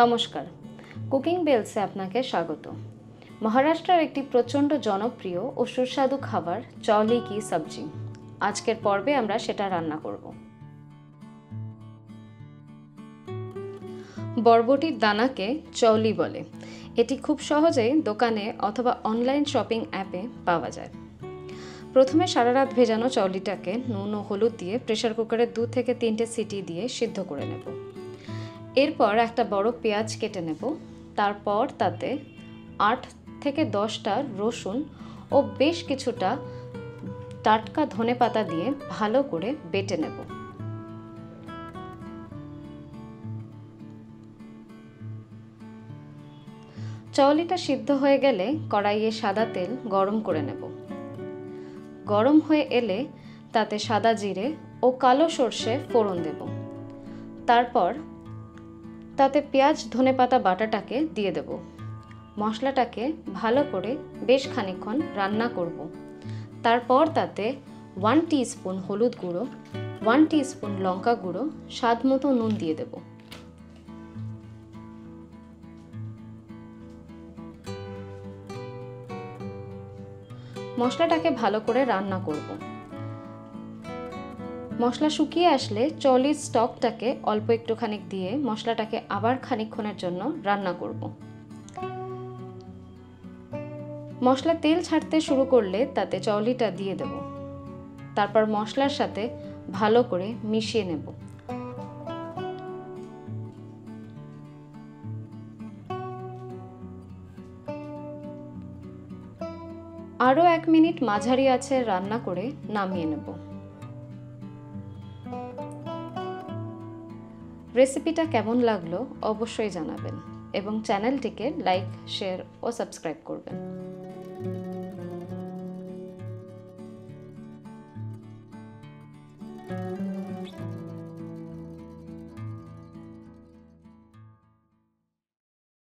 নমস্কার, কুকিং বেলসে আপনাকে স্বাগত। মহারাষ্ট্রের একটি প্রচণ্ড জনপ্রিয় ও সুস্বাদু খাবার চওলি কি সবজি। আজকের পর্বে আমরা সেটা রান্না করব। বরবটির দানাকে চওলি বলে। এটি খুব সহজেই দোকানে অথবা অনলাইন শপিং অ্যাপে পাওয়া যায়। প্রথমে সারা রাত ভেজানো চওলিটাকে নুন ও হলুদ দিয়ে প্রেসার কুকারে 2 থেকে 3টে সিটি দিয়ে সিদ্ধ করে নেব। এরপর একটা বড় পেঁয়াজ কেটে নেব। তারপর তাতে 8 থেকে 10টা রসুন ও বেশ কিছুটা টাটকা ধনেপাতা দিয়ে ভালো করে বেটে নেব। চওলিটা সিদ্ধ হয়ে গেলে কড়াইয়ে সাদা তেল গরম করে নেব। গরম হয়ে এলে তাতে সাদা জিরে ও কালো সর্ষে ফোড়ন দেব। তারপর তাতে পেঁয়াজ ধনেপাতা বাটাটাকে দিয়ে দেব। মশলাটাকে ভালো করে বেশ খানিকক্ষণ রান্না করব। তারপর তাতে 1 টিস্পুন হলুদ গুঁড়ো, 1 টিস্পুন লঙ্কা গুঁড়ো, স্বাদ মতো নুন দিয়ে দেব। মশলাটাকে ভালো করে রান্না করব। মশলা শুকিয়ে আসলে চওলির স্টকটাকে অল্প একটুখানি দিয়ে মশলাটাকে আবার খানিকক্ষণের জন্য রান্না করব। মশলা তেল ছাড়তে শুরু করলে তাতে চওলিটা দিয়ে দেব। তারপর মশলার সাথে ভালো করে মিশিয়ে নেব। আরও 1 মিনিট মাঝারি আঁচে রান্না করে নামিয়ে নেব। রেসিপিটা কেমন লাগলো অবশ্যই জানাবেন এবং চ্যানেলটিকে লাইক, শেয়ার ও সাবস্ক্রাইব করবেন।